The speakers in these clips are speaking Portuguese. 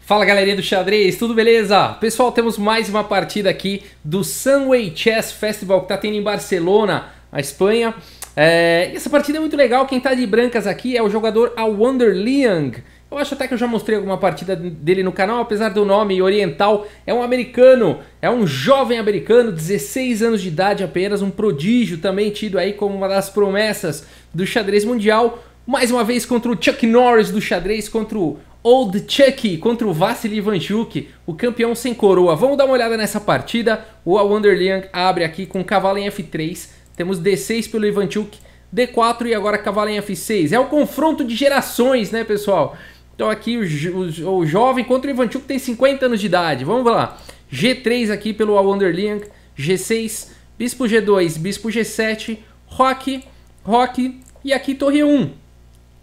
Fala galerinha do xadrez, tudo beleza? Pessoal, temos mais uma partida aqui do Sunway Chess Festival que está tendo em Barcelona, a Espanha. Essa partida é muito legal, quem está de brancas aqui é o jogador Alwonder Liang. Eu acho até que eu já mostrei alguma partida dele no canal, apesar do nome oriental. É um americano, é um jovem americano, 16 anos de idade apenas, um prodígio, também tido aí como uma das promessas do xadrez mundial. Mais uma vez contra o Chuck Norris do xadrez, contra o Old Chuck, contra o Vasily Ivanchuk, o campeão sem coroa. Vamos dar uma olhada nessa partida. O Alwonder Liang abre aqui com cavalo em F3. Temos D6 pelo Ivanchuk, D4 e agora cavalo em F6. É o confronto de gerações, né, pessoal? Então aqui o jovem contra o Ivanchuk tem 50 anos de idade. Vamos lá. G3 aqui pelo Alwonder Liang, G6, bispo G2, bispo G7, roque, roque e aqui torre 1.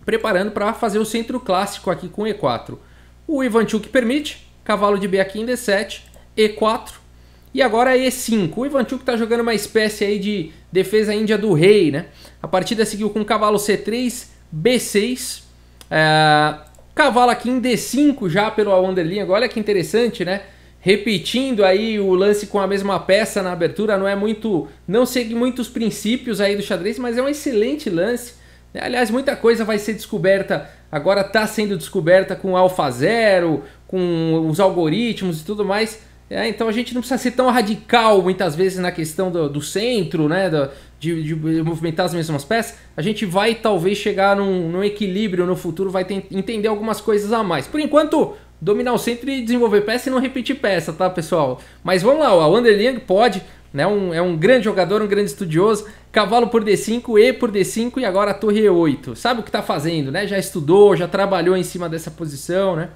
Preparando para fazer o centro clássico aqui com E4. O Ivanchuk permite, cavalo de B aqui em D7, E4 e agora E5. O Ivanchuk está jogando uma espécie aí de defesa índia do rei, né? A partida seguiu com cavalo C3, B6, cavalo aqui em D5 já pelo Alwonder Liang. Olha que interessante, né? Repetindo aí o lance com a mesma peça na abertura, não segue muitos princípios aí do xadrez, mas é um excelente lance. Aliás, muita coisa vai ser descoberta, agora está sendo descoberta com o AlphaZero, com os algoritmos e tudo mais. Então a gente não precisa ser tão radical muitas vezes na questão do centro, né, de movimentar as mesmas peças. A gente vai talvez chegar num equilíbrio no futuro, vai entender algumas coisas a mais. Por enquanto, dominar o centro e desenvolver peça e não repetir peça, tá, pessoal? Mas vamos lá, o Alwonder Liang pode, né, é um grande jogador, um grande estudioso. Cavalo por D5, E por D5 e agora a torre E8. Sabe o que está fazendo, né? Já estudou, já trabalhou em cima dessa posição, né?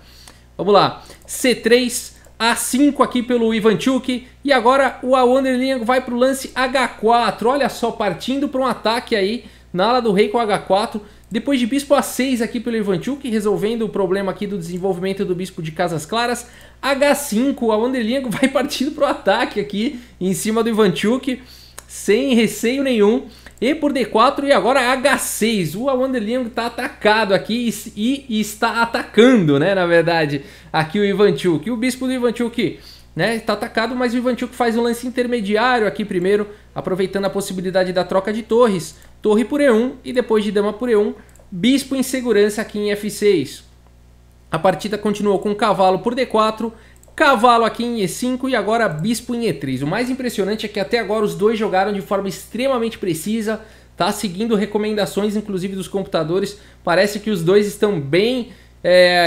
Vamos lá. C3, A5 aqui pelo Ivanchuk. E agora o Alwonder Liang vai para o lance H4. Olha só, partindo para um ataque aí na ala do rei com H4. Depois de bispo A6 aqui pelo Ivanchuk, resolvendo o problema aqui do desenvolvimento do bispo de casas claras. H5, o Alwonder Liang vai partindo para o ataque aqui em cima do Ivanchuk, sem receio nenhum. E por D4 e agora H6. O Alwonder Liang está atacado aqui e está atacando, né, na verdade, aqui o Ivanchuk. O bispo do Ivanchuk, né, está atacado, mas o Ivanchuk faz um lance intermediário aqui primeiro, aproveitando a possibilidade da troca de torres. Torre por E1 e depois de dama por E1, bispo em segurança aqui em F6. A partida continuou com cavalo por D4, cavalo aqui em E5 e agora bispo em E3. O mais impressionante é que até agora os dois jogaram de forma extremamente precisa, tá seguindo recomendações inclusive dos computadores. Parece que os dois estão bem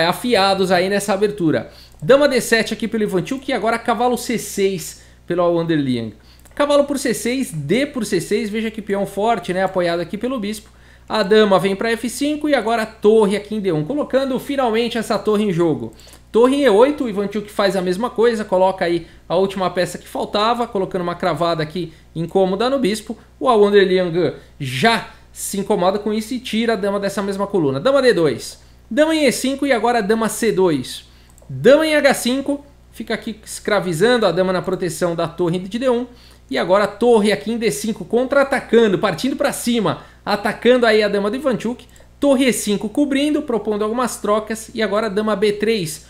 afiados aí nessa abertura. Dama D7 aqui pelo Ivanchuk e agora cavalo C6 pelo Alwonder Liang. Cavalo por C6, D por C6, veja que peão forte, né, apoiado aqui pelo bispo. A dama vem para F5 e agora a torre aqui em D1, colocando finalmente essa torre em jogo. Torre em E8, o Ivanchuk faz a mesma coisa, coloca aí a última peça que faltava, colocando uma cravada aqui incômoda no bispo. O Alwonder Liang já se incomoda com isso e tira a dama dessa mesma coluna. Dama D2, dama em E5 e agora dama C2. Dama em H5, fica aqui escravizando a dama na proteção da torre de D1. E agora a torre aqui em D5, contra-atacando, partindo para cima, atacando aí a dama do Ivanchuk. Torre E5 cobrindo, propondo algumas trocas. E agora a dama B3,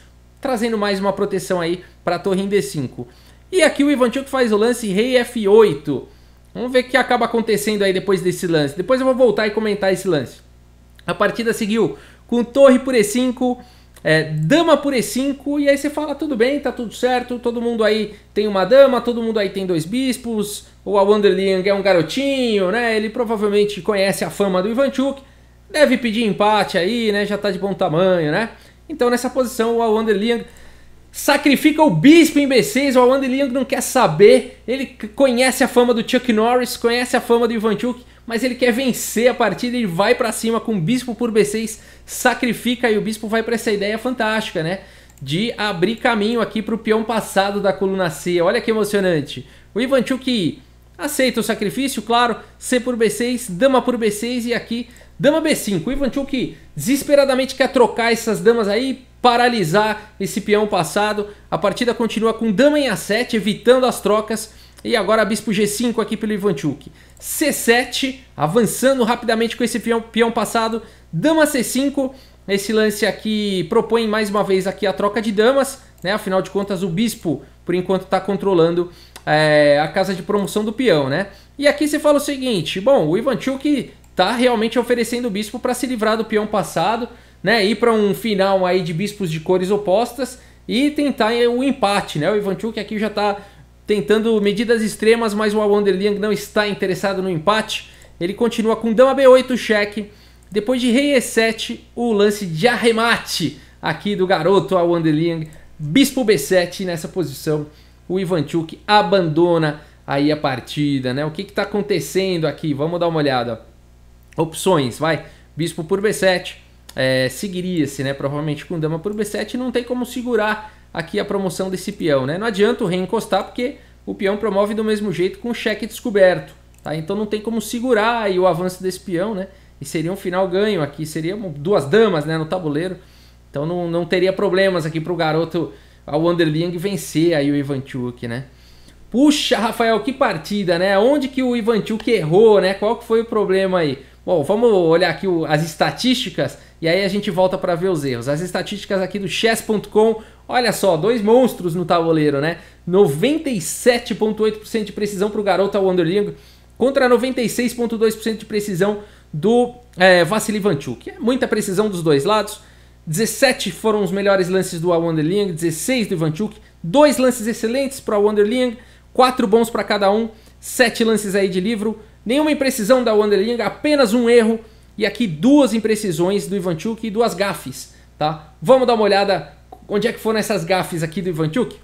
trazendo mais uma proteção aí para a torre em D5. E aqui o Ivanchuk faz o lance rei F8. Vamos ver o que acaba acontecendo aí depois desse lance. Depois eu vou voltar e comentar esse lance. A partida seguiu com torre por E5, dama por E5, e aí você fala, tudo bem, tá tudo certo, todo mundo aí tem uma dama, todo mundo aí tem dois bispos, o Alwonder Liang é um garotinho, né, ele provavelmente conhece a fama do Ivanchuk, deve pedir empate aí, né, já tá de bom tamanho, né. Então nessa posição o Alwonder Liang sacrifica o bispo em B6, o Alwonder Liang não quer saber, ele conhece a fama do Chuck Norris, conhece a fama do Ivanchuk, mas ele quer vencer a partida, ele vai pra cima com bispo por B6, sacrifica e o bispo vai para essa ideia fantástica, né? De abrir caminho aqui para o peão passado da coluna C. Olha que emocionante. O Ivanchuk aceita o sacrifício, claro, C por B6, dama por B6 e aqui dama B5. O Ivanchuk desesperadamente quer trocar essas damas aí, paralisar esse peão passado. A partida continua com dama em A7, evitando as trocas. E agora bispo G5 aqui pelo Ivanchuk. C7, avançando rapidamente com esse peão passado. Dama C5, Esse lance aqui propõe mais uma vez aqui a troca de damas, né? Afinal de contas o bispo, por enquanto, está controlando a casa de promoção do peão, né? E aqui você fala o seguinte, bom, o Ivanchuk tá realmente oferecendo o bispo para se livrar do peão passado, né? Ir para um final aí de bispos de cores opostas e tentar o empate, né? O Ivanchuk aqui já está tentando medidas extremas, mas o Wanderling não está interessado no empate. Ele continua com dama B8 cheque. Depois de rei E7, o lance de arremate aqui do garoto Wanderling. Bispo B7 nessa posição. O Ivanchuk abandona aí a partida, né? O que está acontecendo aqui? Vamos dar uma olhada. Opções, vai. Bispo por B7. Seguiria-se, né? Provavelmente com dama por B7. Não tem como segurar aqui a promoção desse peão, né? Não adianta o rei encostar porque o peão promove do mesmo jeito com cheque descoberto, tá? Então não tem como segurar aí o avanço desse peão, né? E seria um final ganho aqui, seriam duas damas, né, no tabuleiro. Então não teria problemas aqui para o garoto Wanderling vencer aí o Ivanchuk, né? Puxa, Rafael, que partida, né? Onde que o Ivanchuk errou, né? Qual que foi o problema aí? Bom, vamos olhar aqui as estatísticas e aí a gente volta para ver os erros. As estatísticas aqui do chess.com, olha só, dois monstros no tabuleiro, né? 97,8% de precisão para o garoto Wanderling contra 96,2% de precisão do Vassily Ivanchuk. É muita precisão dos dois lados. 17 foram os melhores lances do Wanderling, 16 do Ivanchuk, 2 lances excelentes para o Wanderling, 4 bons para cada um, 7 lances aí de livro, nenhuma imprecisão da Wanderling, apenas um erro, e aqui 2 imprecisões do Ivanchuk e 2 gafes, tá? Vamos dar uma olhada onde é que foram essas gafes aqui do Ivanchuk.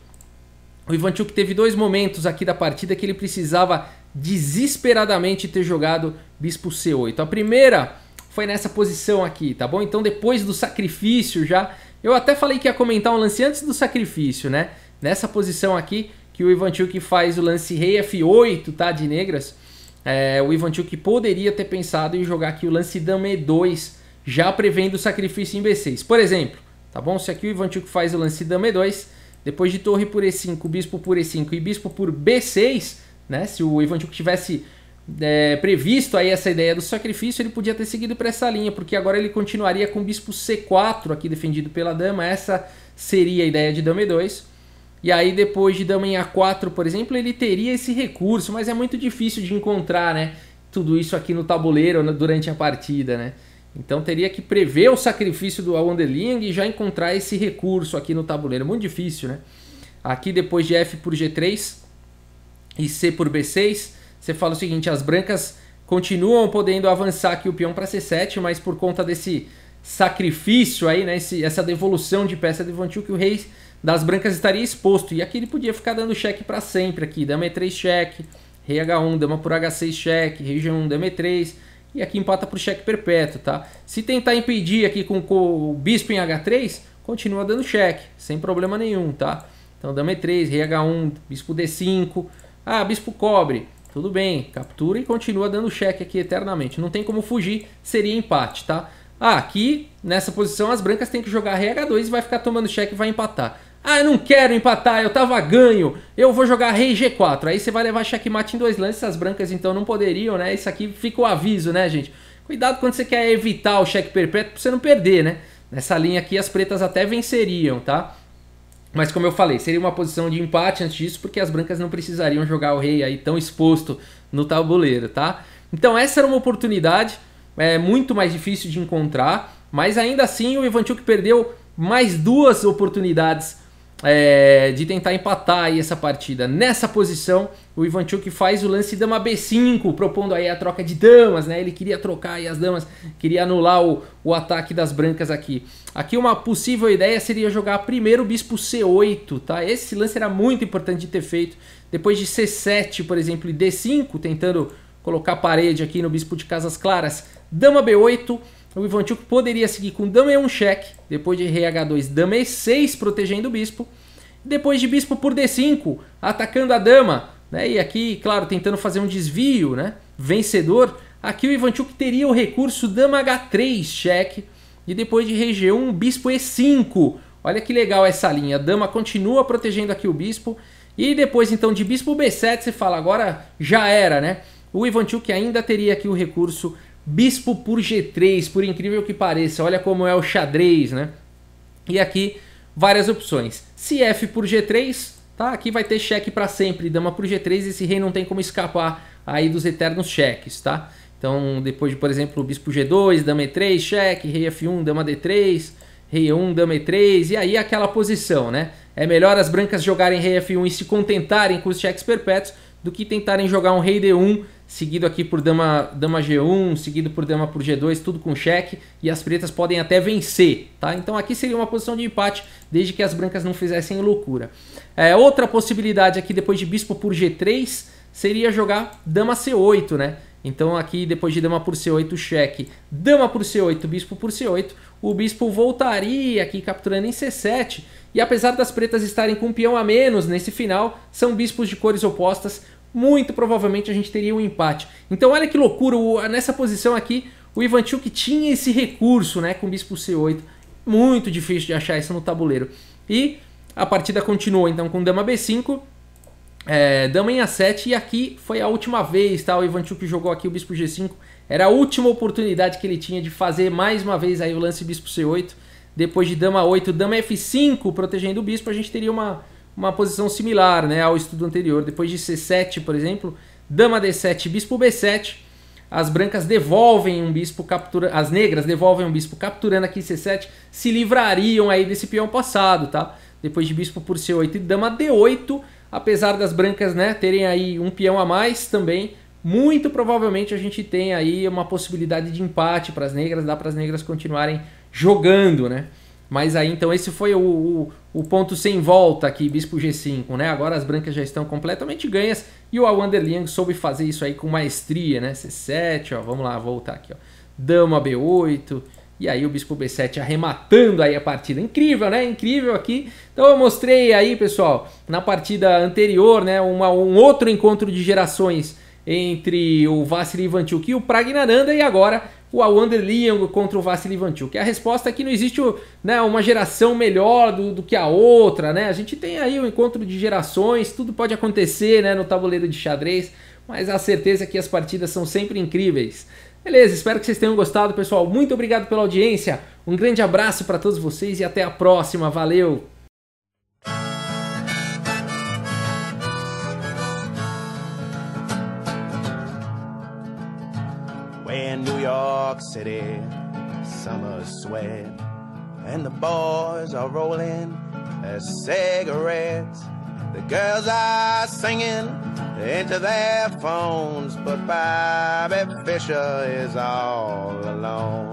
O Ivanchuk teve 2 momentos aqui da partida que ele precisava desesperadamente ter jogado bispo C8. A primeira foi nessa posição aqui, tá bom? Então depois do sacrifício já... Eu até falei que ia comentar um lance antes do sacrifício, né? Nessa posição aqui que o Ivanchuk faz o lance rei F8, tá? De negras. O Ivanchuk poderia ter pensado em jogar aqui o lance dama E2, já prevendo o sacrifício em B6. Por exemplo, tá bom? Se aqui o Ivanchuk faz o lance dama E2, depois de torre por E5, bispo por E5 e bispo por B6, né? Se o Ivanchuk tivesse previsto aí essa ideia do sacrifício, ele podia ter seguido para essa linha, porque agora ele continuaria com bispo C4 aqui defendido pela dama. Essa seria a ideia de dama E2. E aí depois de dama em A4, por exemplo, ele teria esse recurso, mas é muito difícil de encontrar, né, tudo isso aqui no tabuleiro durante a partida, né? Então teria que prever o sacrifício do Wanderling e já encontrar esse recurso aqui no tabuleiro. Muito difícil, né? Aqui depois de F por G3 e C por B6, você fala o seguinte, as brancas continuam podendo avançar aqui o peão para C7, mas por conta desse sacrifício aí, né, essa devolução de peça de Ivanchuk, o rei das brancas estaria exposto. E aqui ele podia ficar dando cheque para sempre aqui, dama E3 cheque, rei H1, dama por H6 cheque, rei G1, dama E3, e aqui empata por cheque perpétuo, tá? Se tentar impedir aqui com o bispo em H3, continua dando cheque, sem problema nenhum, tá? Então dama E3, rei H1, bispo D5, bispo cobre. Tudo bem, captura e continua dando cheque aqui eternamente. Não tem como fugir, seria empate, tá? Aqui, nessa posição, as brancas têm que jogar rei H2 e vai ficar tomando cheque e vai empatar. Eu não quero empatar, eu tava ganho, eu vou jogar rei G4. Aí você vai levar checkmate em 2 lances, as brancas então não poderiam, né? Isso aqui fica o aviso, né, gente? Cuidado quando você quer evitar o cheque perpétuo pra você não perder, né? Nessa linha aqui as pretas até venceriam, tá? Mas como eu falei, seria uma posição de empate antes disso, porque as brancas não precisariam jogar o rei aí tão exposto no tabuleiro, tá? Então essa era uma oportunidade, muito mais difícil de encontrar, mas ainda assim o Ivanchuk perdeu mais 2 oportunidades de tentar empatar aí essa partida. Nessa posição, o Ivanchuk faz o lance dama B5, propondo aí a troca de damas, né? Ele queria trocar aí as damas, queria anular o ataque das brancas aqui. Aqui uma possível ideia seria jogar primeiro o bispo C8, tá? Esse lance era muito importante de ter feito. Depois de C7, por exemplo, e D5, tentando colocar parede aqui no bispo de casas claras, dama B8, o Ivanchuk poderia seguir com dama E1 cheque, depois de rei H2, dama E6 protegendo o bispo, depois de bispo por D5, atacando a dama, né? E aqui, claro, tentando fazer um desvio, né, vencedor. Aqui o Ivanchuk teria o recurso dama H3 cheque, e depois de rei G1, bispo E5. Olha que legal essa linha, a dama continua protegendo aqui o bispo, e depois então de bispo B7, você fala, agora já era, né? O Ivanchuk ainda teria aqui o recurso bispo por G3, por incrível que pareça. Olha como é o xadrez, né? E aqui várias opções. Se F por G3, tá? Aqui vai ter cheque para sempre, dama por G3, esse rei não tem como escapar aí dos eternos cheques, tá? Então, depois de, por exemplo, bispo G2, dama E3, cheque, rei F1, dama D3, rei E1, dama E3, e aí aquela posição, né? É melhor as brancas jogarem rei F1 e se contentarem com os cheques perpétuos do que tentarem jogar um rei D1, seguido aqui por dama G1, seguido por dama por G2, tudo com cheque, e as pretas podem até vencer, tá? Então aqui seria uma posição de empate, desde que as brancas não fizessem loucura. Outra possibilidade aqui, depois de bispo por G3, seria jogar dama C8, né? Então aqui, depois de dama por C8, cheque, dama por C8, bispo por C8, o bispo voltaria aqui capturando em C7, e apesar das pretas estarem com um peão a menos nesse final, são bispos de cores opostas, muito provavelmente a gente teria um empate. Então olha que loucura, nessa posição aqui, o Ivanchuk tinha esse recurso, né, com bispo C8, muito difícil de achar isso no tabuleiro. E a partida continuou então com dama B5, dama em A7, e aqui foi a última vez, tá? O Ivanchuk jogou aqui o bispo G5, era a última oportunidade que ele tinha de fazer mais uma vez aí o lance bispo C8. Depois de dama 8, dama F5 protegendo o bispo, a gente teria uma posição similar, né, ao estudo anterior. Depois de C7, por exemplo, dama D7, bispo B7, as brancas devolvem um bispo capturando, as negras devolvem um bispo capturando aqui C7, se livrariam aí desse peão passado, tá? Depois de bispo por C8 e dama D8, apesar das brancas, né, terem aí um peão a mais também, muito provavelmente a gente tem aí uma possibilidade de empate para as negras, dá para as negras continuarem jogando, né? Mas aí então esse foi o ponto sem volta aqui, bispo G5, né? Agora as brancas já estão completamente ganhas e o Awander Liang soube fazer isso aí com maestria, né? C7, ó, vamos lá, voltar aqui, ó. Dama B8, e aí o bispo B7 arrematando aí a partida. Incrível, né? Incrível aqui. Então eu mostrei aí, pessoal, na partida anterior, né, um outro encontro de gerações entre o Vassily Ivanchuk e o Praggnanandhaa, e agora o Awander Liang contra o Vassily Ivanchuk. A resposta é que não existe, né, uma geração melhor do que a outra, né? A gente tem aí um encontro de gerações, tudo pode acontecer, né, no tabuleiro de xadrez, mas a certeza é que as partidas são sempre incríveis. Beleza, espero que vocês tenham gostado, pessoal. Muito obrigado pela audiência, um grande abraço para todos vocês e até a próxima. Valeu! In New York City, summer's sweat, and the boys are rolling their cigarettes. The girls are singing into their phones, but Bobby Fischer is all alone.